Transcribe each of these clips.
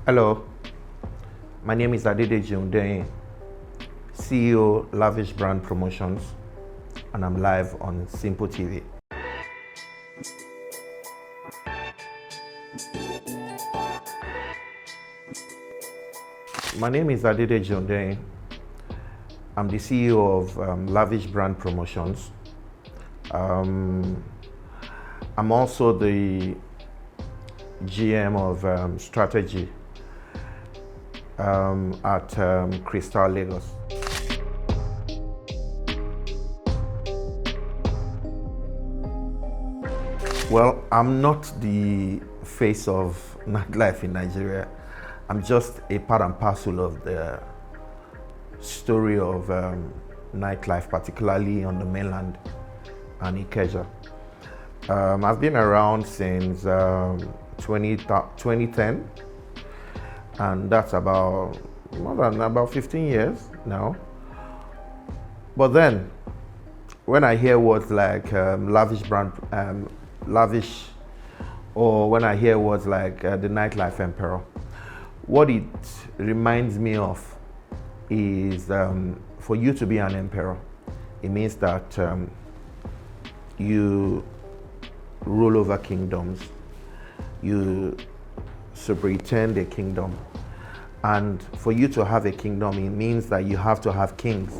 Hello, my name is Adedeji Hundeyin, CEO Lavish Brand Promotions, and I'm live on Simple TV. My name is Adedeji Hundeyin. I'm the CEO of Lavish Brand Promotions. I'm also the GM of strategy at Kristal, Lagos. Well, I'm not the face of nightlife in Nigeria. I'm just a part and parcel of the story of nightlife, particularly on the mainland and Ikeja. I've been around since 2010, and that's about more than about 15 years now. But then, when I hear words like lavish, or when I hear words like the nightlife emperor, what it reminds me of is for you to be an emperor, it means that you rule over kingdoms, you superintend a kingdom, and for you to have a kingdom, it means that you have to have kings.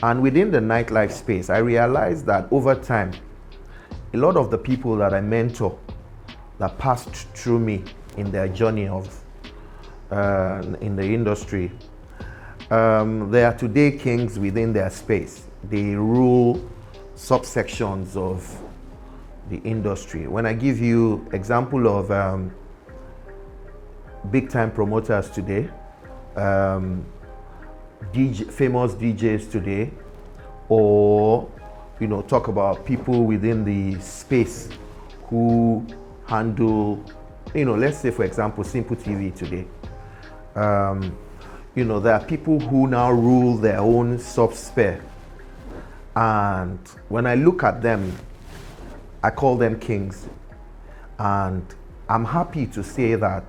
And within the nightlife space, I realized that over time, a lot of the people that I mentor that passed through me in their journey of in the industry, they are today kings within their space. They rule subsections of the industry. When I give you example of big time promoters today, famous DJs today, or talk about people within the space who handle, let's say for example, Simple TV today. There are people who now rule their own sub-sphere. And when I look at them, I call them kings. And I'm happy to say that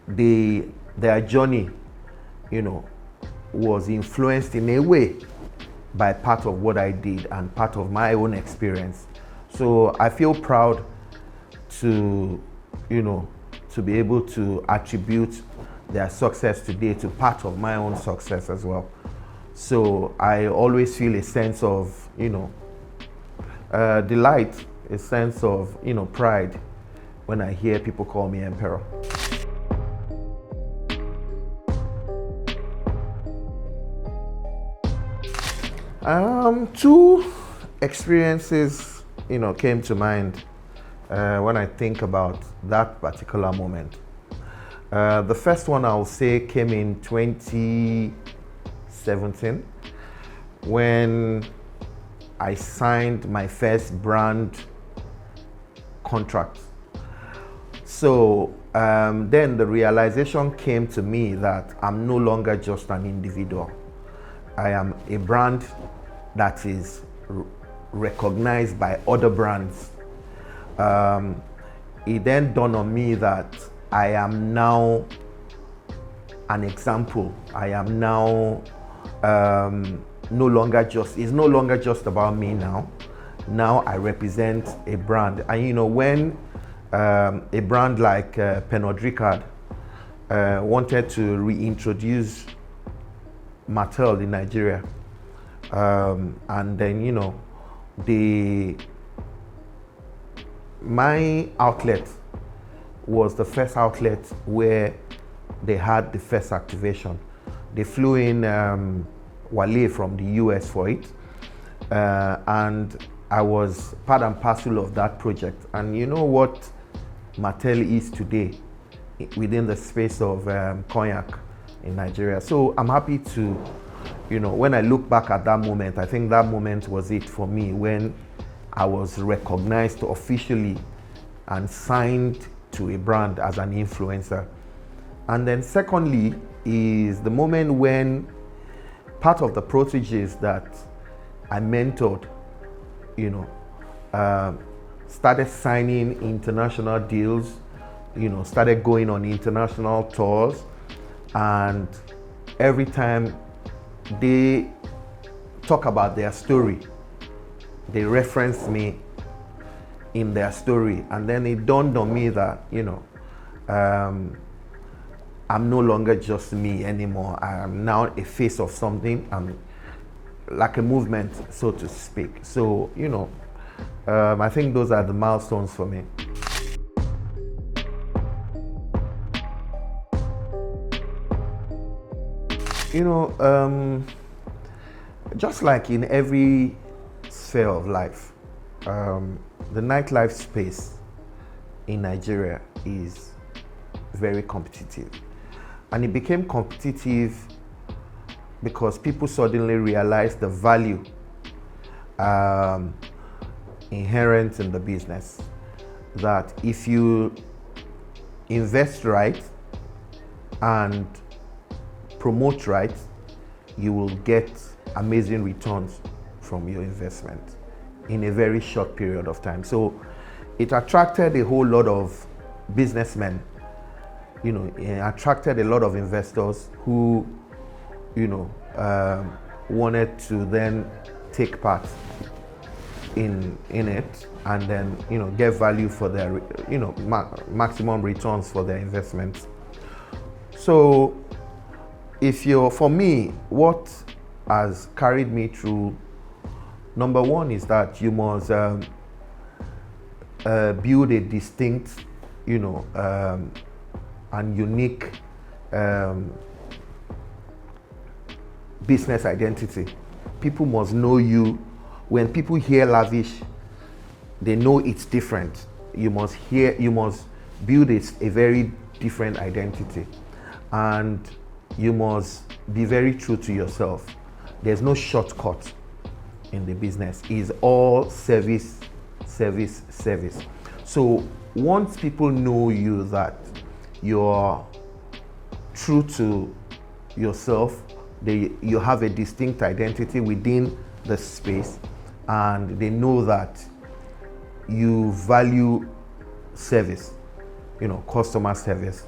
their journey, was influenced in a way by part of what I did and part of my own experience. So I feel proud to be able to attribute their success today to part of my own success as well. So I always feel a sense of, delight, a sense of, pride when I hear people call me emperor. Two experiences, came to mind when I think about that particular moment. The first one I'll say came in 2017 when I signed my first brand contract. So then the realization came to me that I'm no longer just an individual. I am a brand that is recognized by other brands. It then dawned on me that I am now an example. I am now it's no longer just about me now. Now I represent a brand. And when a brand like Pernod Ricard wanted to reintroduce Mattel in Nigeria, and then my outlet was the first outlet where they had the first activation. They flew in Wale from the US for it, and I was part and parcel of that project. And you know what Mattel is today within the space of cognac in Nigeria. So I'm happy to, when I look back at that moment, I think that moment was it for me when I was recognized officially and signed to a brand as an influencer. And then secondly is the moment when part of the proteges that I mentored, started signing international deals started going on international tours, and every time they talk about their story, they reference me in their story. And then it dawned on me that, I'm no longer just me anymore. I am now a face of something. I'm like a movement, so to speak. So, I think those are the milestones for me. Just like in every sphere of life, the nightlife space in Nigeria is very competitive. And it became competitive because people suddenly realized the value inherent in the business. That if you invest right and promote right, you will get amazing returns from your investment in a very short period of time. So it attracted a whole lot of businessmen, it attracted a lot of investors who, wanted to then take part in it, and then, get value for their, maximum returns for their investments. So for me, what has carried me through, number one is that you must build a distinct, and unique business identity. People must know you. When people hear Lavish, they know it's different. You must build a very different identity, and you must be very true to yourself. There's no shortcut in the business. It's all service, service, service. So once people know you, that you're true to yourself, you have a distinct identity within the space, and they know that you value service, customer service,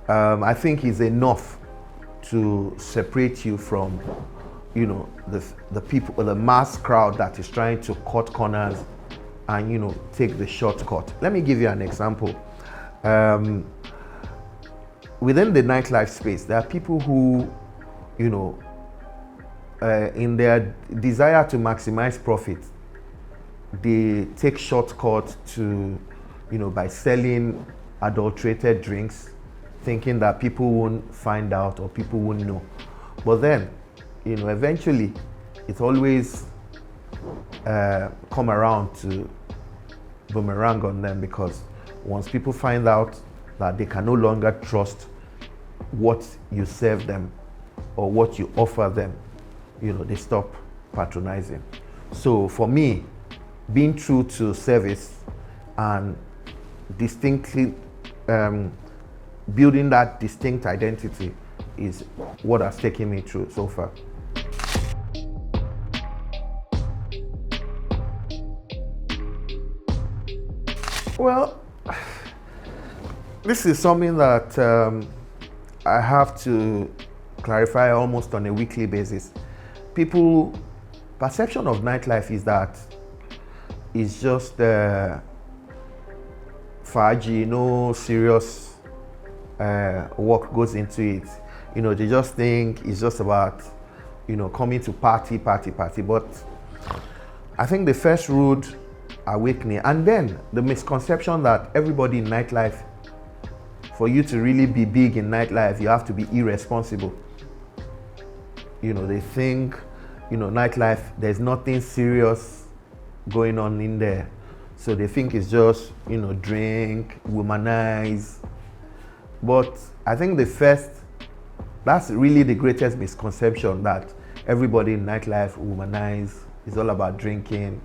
I think is enough to separate you from, the people, the mass crowd that is trying to cut corners and, take the shortcut. Let me give you an example. Within the nightlife space, there are people who, in their desire to maximize profit, they take shortcut to, by selling adulterated drinks, thinking that people won't find out or people won't know. But then, eventually, it always come around to boomerang on them, because once people find out that they can no longer trust what you serve them or what you offer them, they stop patronizing. So for me, being true to service and distinctly building that distinct identity is what has taken me through so far. Well, this is something that I have to clarify almost on a weekly basis. People's perception of nightlife is that it's just faji, no serious work goes into it. They just think it's just about, coming to party. But I think the first rude awakening, and then the misconception that everybody in nightlife, for you to really be big in nightlife, you have to be irresponsible. They think, nightlife, there's nothing serious going on in there. So they think it's just, drink, womanize. But I think that's really the greatest misconception, that everybody in nightlife womanize. It's all about drinking.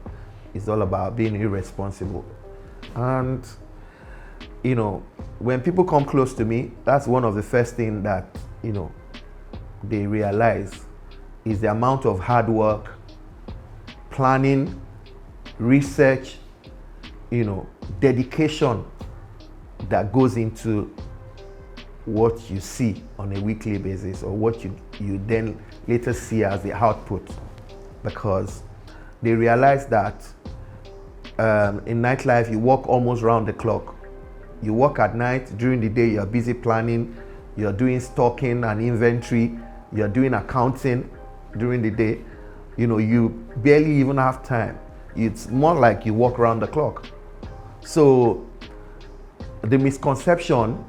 It's all about being irresponsible. And, when people come close to me, that's one of the first things that, they realize is the amount of hard work, planning, research, dedication that goes into what you see on a weekly basis, or what you then later see as the output, because they realize that in nightlife you work almost round the clock. You work at night, during the day you're busy planning, you're doing stocking and inventory, you're doing accounting during the day. You barely even have time. It's more like you work around the clock. So the misconception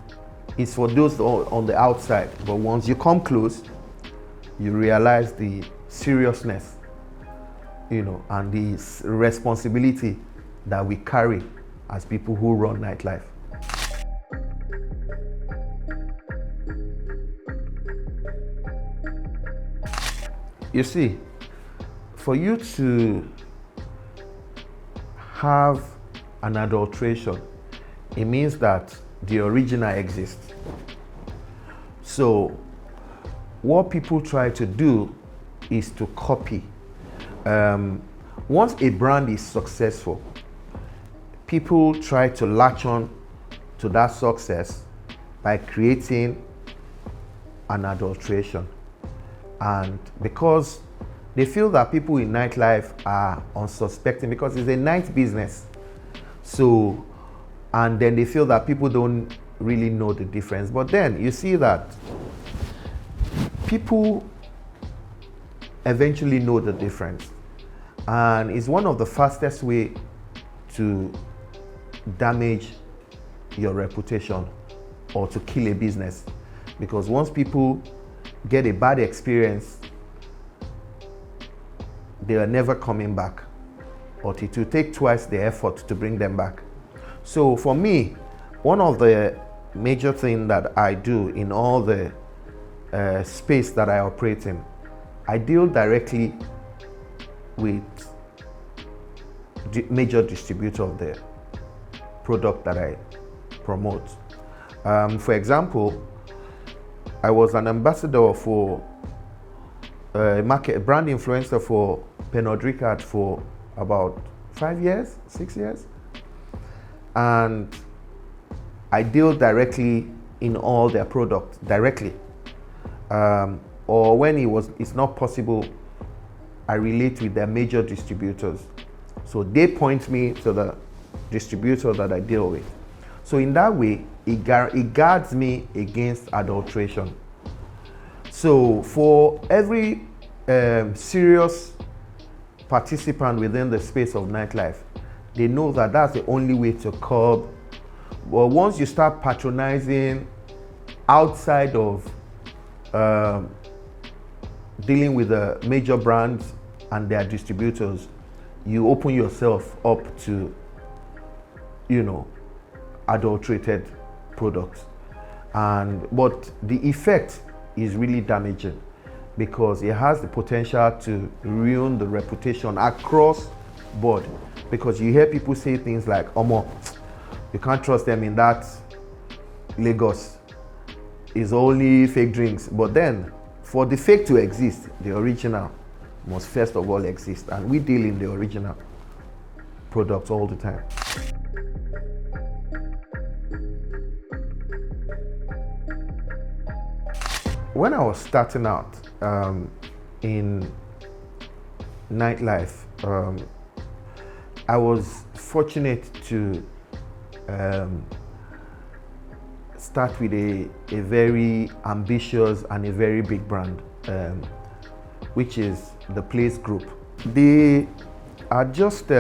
is for those on the outside, but once you come close, you realize the seriousness, and the responsibility that we carry as people who run nightlife. You see, for you to have an adulteration, it means that the original exists. So what people try to do is to copy. Once a brand is successful, people try to latch on to that success by creating an adulteration. And because they feel that people in nightlife are unsuspecting, because it's a night business. So, and then they feel that people don't really know the difference. But then you see that people eventually know the difference. And it's one of the fastest way to damage your reputation or to kill a business. Because once people get a bad experience, they are never coming back, or it will take twice the effort to bring them back. So for me, one of the major things that I do in all the space that I operate in, I deal directly with major distributor of the product that I promote. For example, I was an ambassador for brand influencer for Pernod Ricard for about 5 years, 6 years. And I deal directly in all their products, directly. Or when it's not possible, I relate with their major distributors. So they point me to the distributor that I deal with. So in that way, it guards me against adulteration. So for every serious participant within the space of nightlife, they know that that's the only way to curb. But once you start patronizing outside of dealing with the major brands and their distributors, you open yourself up to, adulterated products. But the effect is really damaging, because it has the potential to ruin the reputation across board. Because you hear people say things like, "Omo, you can't trust them in that Lagos. It's only fake drinks." But then, for the fake to exist, the original must first of all exist. And we deal in the original products all the time. When I was starting out in nightlife, I was fortunate to start with a very ambitious and a very big brand, which is the Place Group. They had just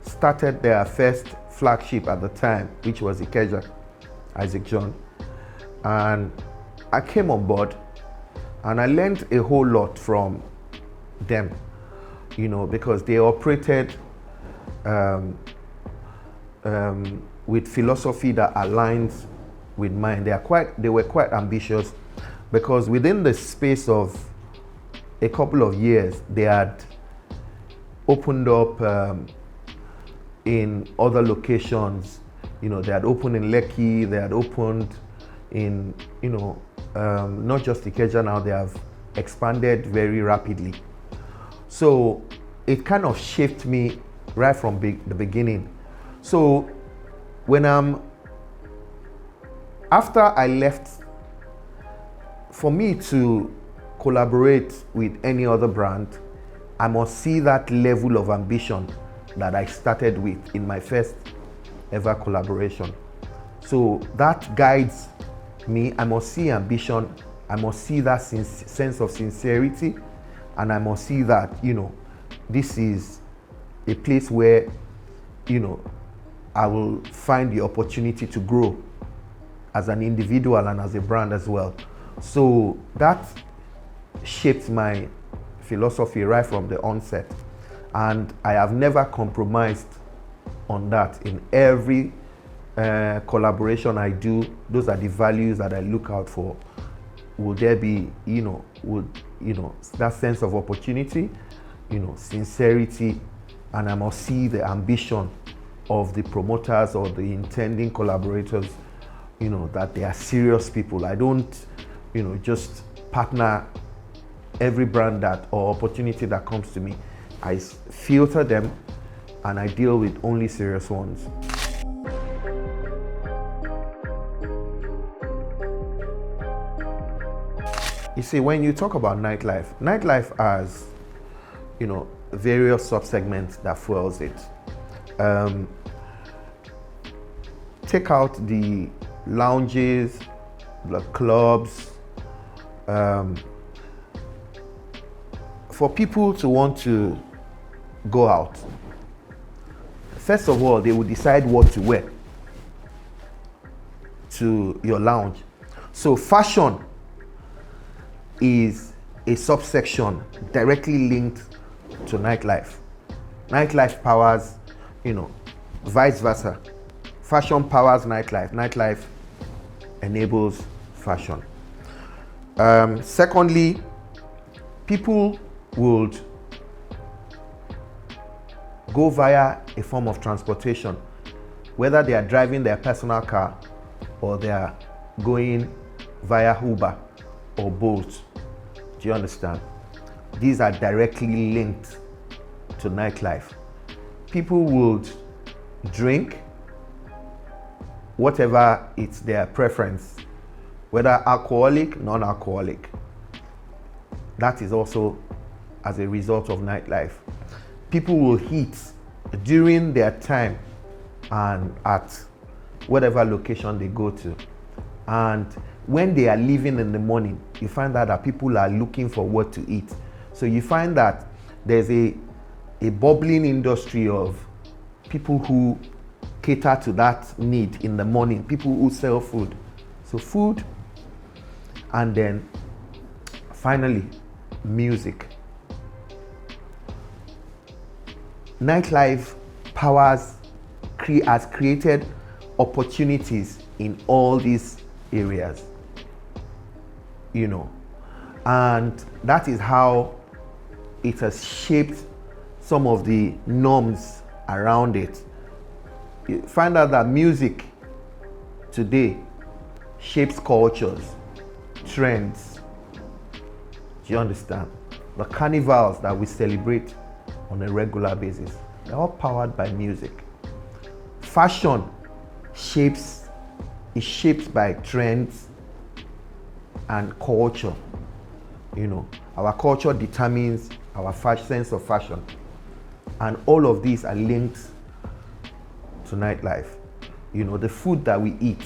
started their first flagship at the time, which was Ikeja, Isaac John. And I came on board and I learned a whole lot from them, because they operated with philosophy that aligns with mine. They were quite ambitious, because within the space of a couple of years, they had opened up in other locations. They had opened in Lekki, they had opened in, not just Ikeja now, they have expanded very rapidly. So it kind of shaped me right from the beginning. So when I'm After I left, for me to collaborate with any other brand, I must see that level of ambition that I started with in my first ever collaboration. So that guides me. I must see ambition. I must see that sense of sincerity, and I must see that, this is a place where, I will find the opportunity to grow as an individual and as a brand as well. So that shaped my philosophy right from the onset, and I have never compromised on that. In every collaboration I do, those are the values that I look out for. Will there be, that sense of opportunity, sincerity, and I must see the ambition of the promoters or the intending collaborators, that they are serious people. I don't, just partner every brand or opportunity that comes to me. I filter them and I deal with only serious ones. You see, when you talk about nightlife has, various sub-segments that fuels it. Take out the lounges, the clubs. For people to want to go out, first of all, they will decide what to wear to your lounge. So fashion is a subsection directly linked to nightlife. Nightlife powers, vice versa. Fashion powers nightlife. Nightlife enables fashion. Secondly, people would go via a form of transportation, whether they are driving their personal car or they are going via Uber or Bolt. Do you understand? These are directly linked to nightlife. People would drink, whatever it's their preference, whether alcoholic, non-alcoholic. That is also as a result of nightlife. People will eat during their time and at whatever location they go to. And when they are leaving in the morning, you find out that people are looking for what to eat. So you find that there's a bubbling industry of people who cater to that need in the morning, people who sell food. So food, and then finally, music. Nightlife has created opportunities in all these areas, and that is how it has shaped some of the norms around it. You find out that music today shapes cultures, trends. Do you understand? The carnivals that we celebrate on a regular basis, they're all powered by music. Fashion is shaped by trends and culture. Our culture determines our sense of fashion, and all of these are linked to nightlife. The food that we eat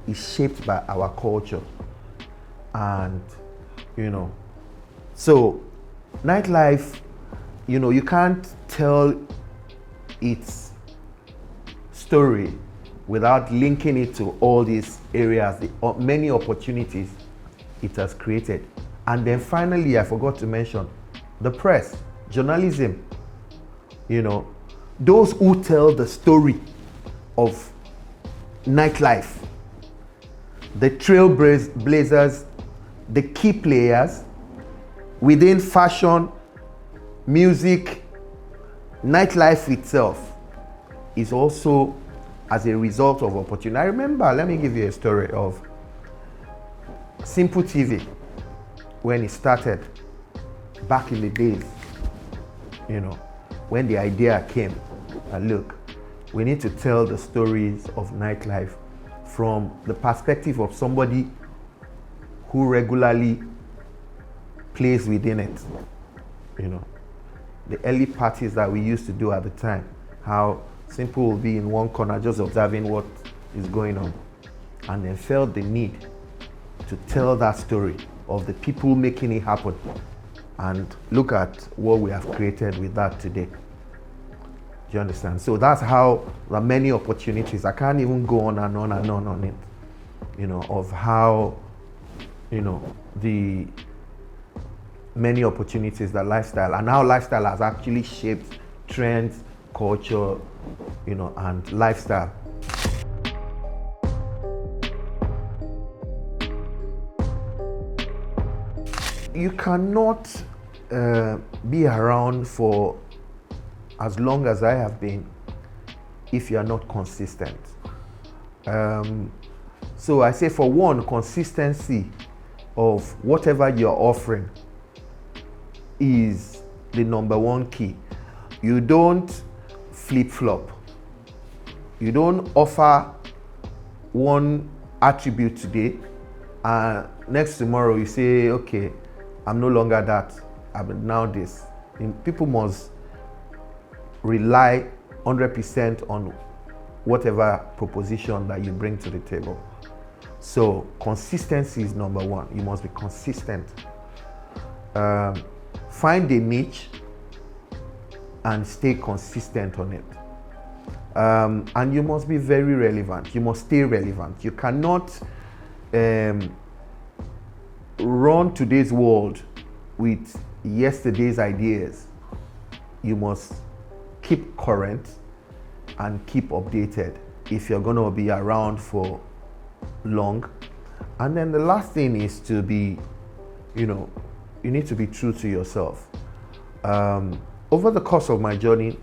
is shaped by our culture, and so nightlife, you can't tell its story without linking it to all these areas, the many opportunities it has created. And then finally, I forgot to mention the press, journalism. Those who tell the story of nightlife, the trailblazers, the key players within fashion, music, nightlife itself is also as a result of opportunity. I remember, let me give you a story of Simple TV when it started back in the days, when the idea came, and look, we need to tell the stories of nightlife from the perspective of somebody who regularly plays within it. You know, the early parties that we used to do at the time, how Simple will be in one corner just observing what is going on, and then felt the need to tell that story of the people making it happen. And look at what we have created with that today. Do you understand? So that's how there are many opportunities. I can't even go on and on and on it, you know, of how, you know, the many opportunities that lifestyle, and how lifestyle has actually shaped trends, culture, you know, and lifestyle. You cannot be around for as long as I have been if you are not consistent. So I say, for one, consistency of whatever you're offering is the number one key. You don't flip-flop. You don't offer one attribute today and next tomorrow you say, okay, I'm no longer that, I'm now this. And people must rely 100% on whatever proposition that you bring to the table. So consistency is number one. You must be consistent. Find a niche and stay consistent on it. And you must be very relevant. You must stay relevant. You cannot run today's world with yesterday's ideas. You must keep current and keep updated if you're going to be around for long. And then the last thing is to be, you know, you need to be true to yourself. Over the course of my journey,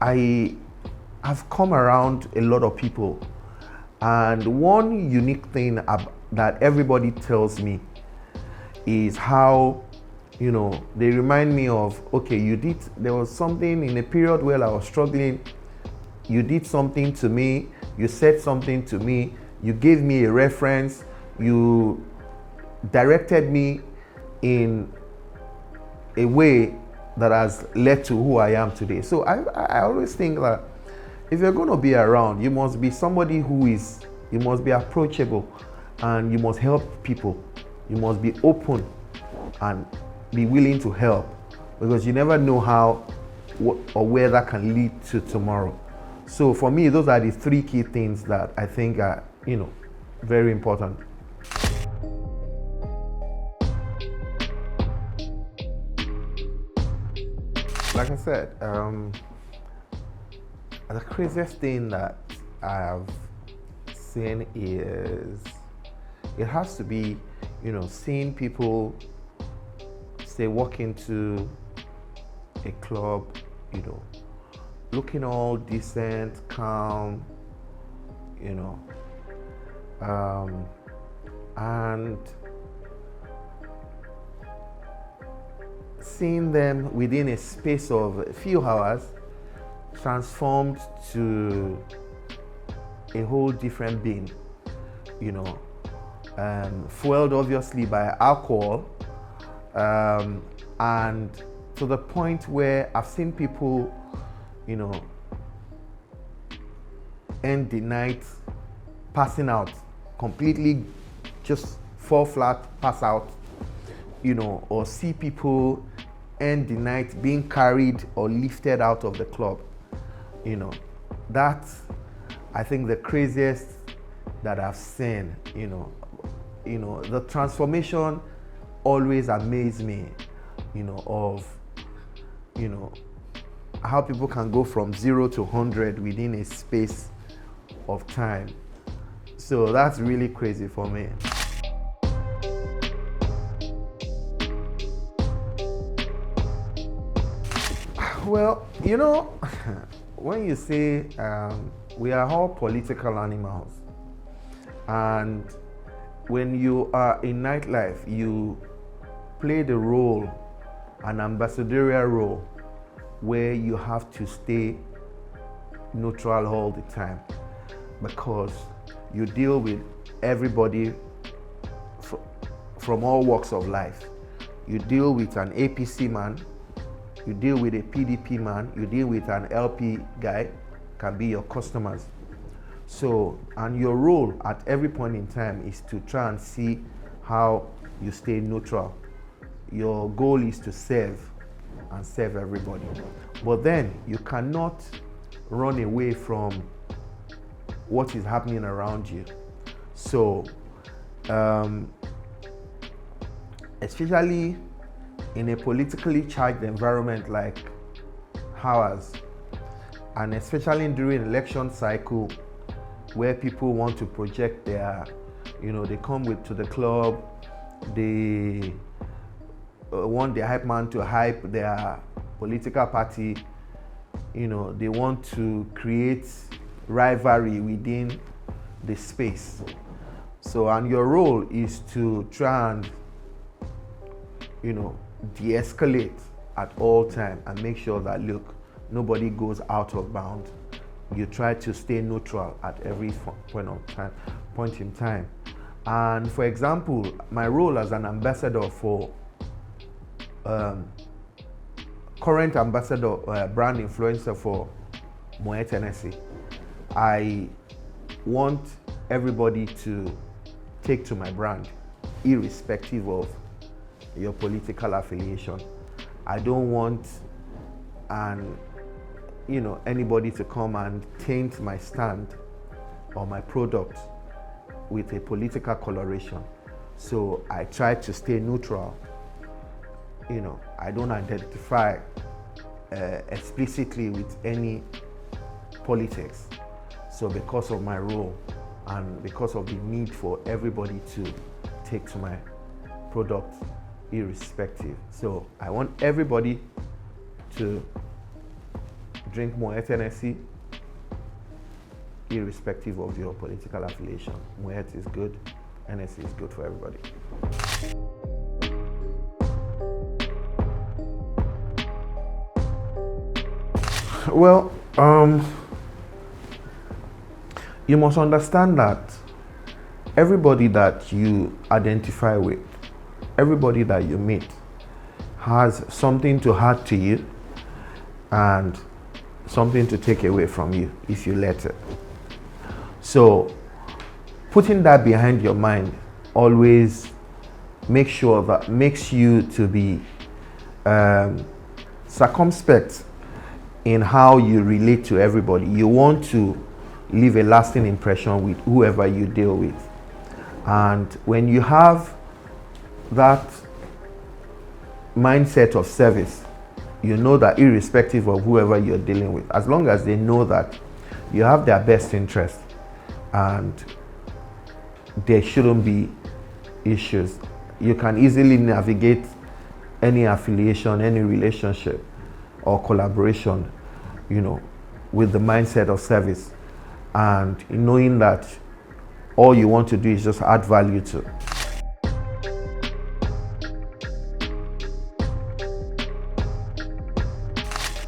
I have come around a lot of people, and one unique thing that everybody tells me is how, you know, they remind me of, okay, there was something in a period where I was struggling, you did something to me, you said something to me, you gave me a reference, you directed me in a way that has led to who I am today. So I always think that if you're going to be around, you must be somebody you must be approachable, and you must help people. You must be open and be willing to help, because you never know how or where that can lead to tomorrow. So for me, those are the three key things that I think are, you know, very important. Like I said, the craziest thing that I have seen is, it has to be, you know, seeing people, say, walk into a club, you know, looking all decent, calm, you know, and seeing them within a space of a few hours transformed to a whole different being, you know, fueled obviously by alcohol, and to the point where I've seen people, you know, end the night passing out, completely just fall flat, pass out, you know, or see people end the night being carried or lifted out of the club. You know, that's, I think, the craziest that I've seen. You know, the transformation always amazed me, you know, of, you know, how people can go from 0 to 100 within a space of time. So that's really crazy for me. Well, you know, when you say we are all political animals, and when you are in nightlife, you play the role, an ambassadorial role, where you have to stay neutral all the time, because You deal with everybody from all walks of life. You deal with an APC man, you deal with a PDP man, you deal with an LP guy, can be your customers. So, and your role at every point in time is to try and see how you stay neutral. Your goal is to serve and serve everybody. But then you cannot run away from what is happening around you. So, especially in a politically charged environment like ours, and especially during election cycle where people want to project their, they come to the club, they want the hype man to hype their political party, they want to create rivalry within the space. So, and your role is to try and, de-escalate at all time and make sure that, look, nobody goes out of bound. You try to stay neutral at every point in time. And for example, my role as an ambassador for current ambassador, brand influencer for Moet Tennessee, I want everybody to take to my brand, irrespective of your political affiliation. I don't want anybody to come and taint my stand or my product with a political coloration. So I try to stay neutral. I don't identify explicitly with any politics. So because of my role and because of the need for everybody to take to my product irrespective. So I want everybody to drink Moet Tennessee irrespective of your political affiliation. Moet is good, Tennessee is good for everybody. Well, you must understand that everybody that you identify with, everybody that you meet has something to add to you and something to take away from you if you let it. So putting that behind your mind always makes you to be circumspect in how you relate to everybody. You want to leave a lasting impression with whoever you deal with. And when you have that mindset of service, you know that irrespective of whoever you're dealing with, as long as they know that you have their best interest and there shouldn't be issues, you can easily navigate any affiliation, any relationship or collaboration, with the mindset of service and knowing that all you want to do is just add value to.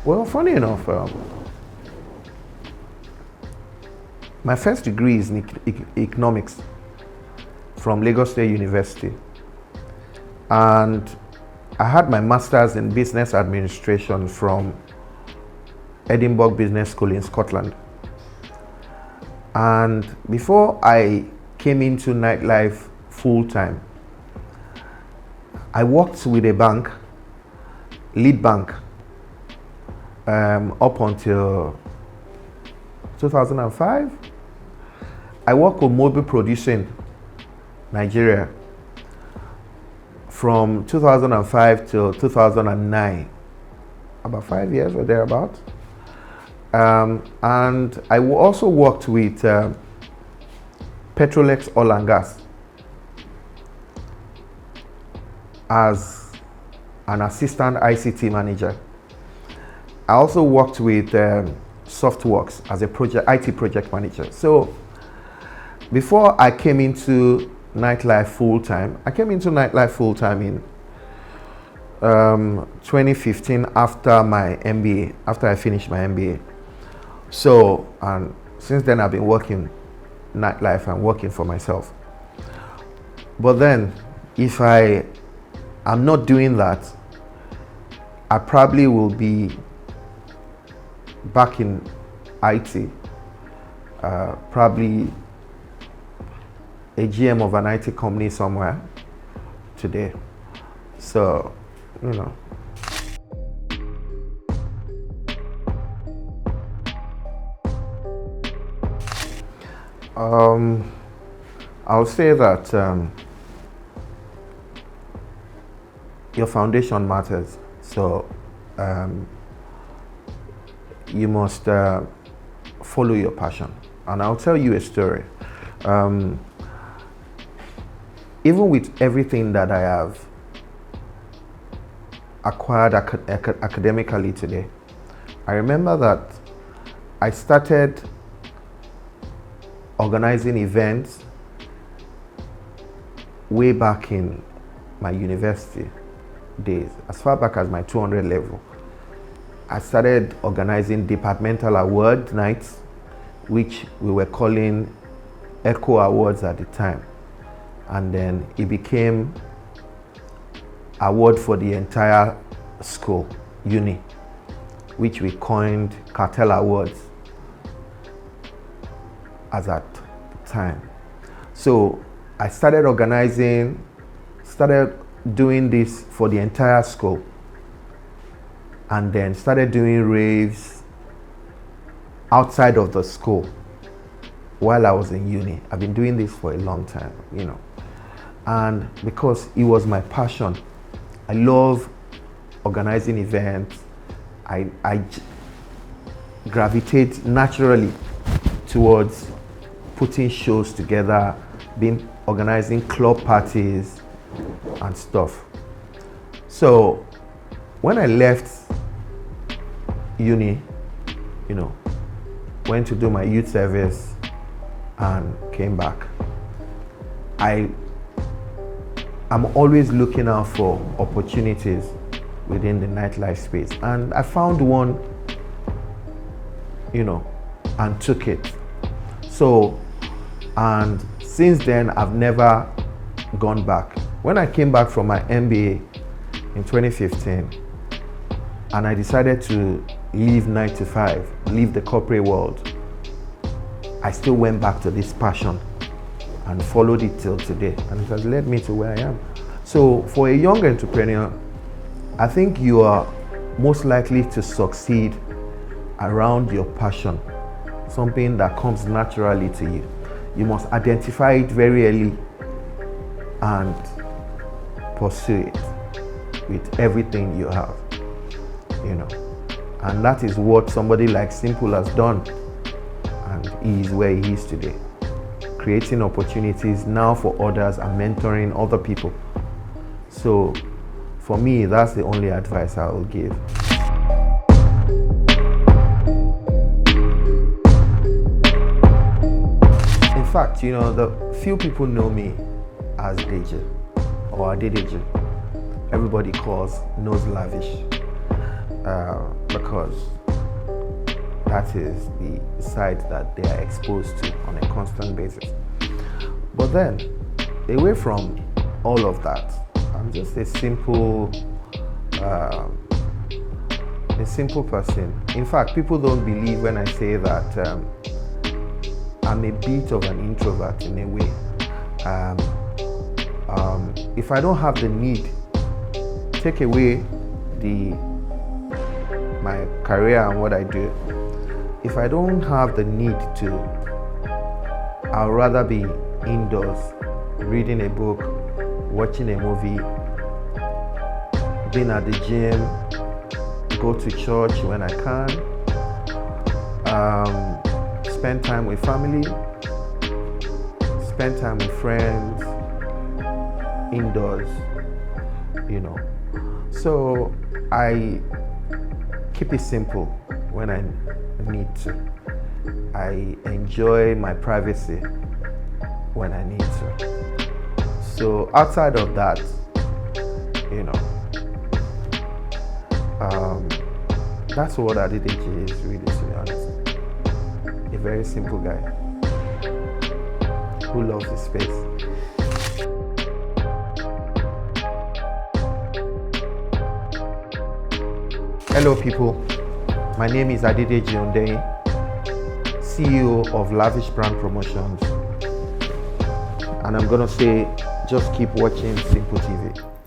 Well, funny enough, my first degree is in economics from Lagos State University, and I had my master's in business administration from Edinburgh Business School in Scotland. And before I came into Nightlife full-time, I worked with a bank, lead bank, up until 2005. I worked with Mobile Producing Nigeria from 2005 till 2009, about 5 years or thereabout. And I also worked with Petrolex Oil and Gas as an assistant ICT manager. I also worked with Softworks as a IT project manager. So before I came into Nightlife full-time, in 2015 after my MBA, after I finished my MBA. So, and since then I've been working nightlife and working for myself. But then, if I am not doing that, I probably will be back in IT, probably a GM of an IT company somewhere today. So, you know. I'll say that your foundation matters. So you must follow your passion. And I'll tell you a story. Even with everything that I have acquired academically today, I remember that I started organizing events way back in my university days, as far back as my 200 level. I started organizing departmental award nights, which we were calling Echo Awards at the time. And then it became award for the entire school, uni, which we coined Cartel Awards as at the time. So I started doing this for the entire school, and then started doing raves outside of the school while I was in uni. I've been doing this for a long time, you know. And because it was my passion, I love organizing events. I gravitate naturally towards putting shows together, organizing club parties and stuff. So when I left uni, you know, went to do my youth service and came back, I'm always looking out for opportunities within the nightlife space, and I found one, you know, and took it. So, and since then I've never gone back. When I came back from my MBA in 2015, and I decided to leave 9 to 5, leave the corporate world, I still went back to this passion and followed it till today, and it has led me to where I am. So for a young entrepreneur, I think you are most likely to succeed around your passion, something that comes naturally to you. You must identify it very early and pursue it with everything you have, you know. And that is what somebody like Simple has done, and he is where he is today, creating opportunities now for others and mentoring other people. So for me, that's the only advice I will give. In fact, you know, the few people know me as Deji or Adedeji. Everybody knows Lavish because that is the side that they are exposed to on a constant basis. But then, away from all of that, I'm just a simple person. In fact, people don't believe when I say that I'm a bit of an introvert in a way. If I don't have the need, take away my career and what I do, if I don't have the need to, I'd rather be indoors, reading a book, watching a movie, being at the gym, go to church when I can, spend time with family, spend time with friends, indoors, you know. So I keep it simple when I need to. I enjoy my privacy when I need to. So outside of that, you know, that's what Adedeji is, really, to be honest. A very simple guy. who loves his space. Hello people, my name is Adedeji Hundeyin, CEO of Lavish Brand Promotions, and I'm gonna say just keep watching Simple TV.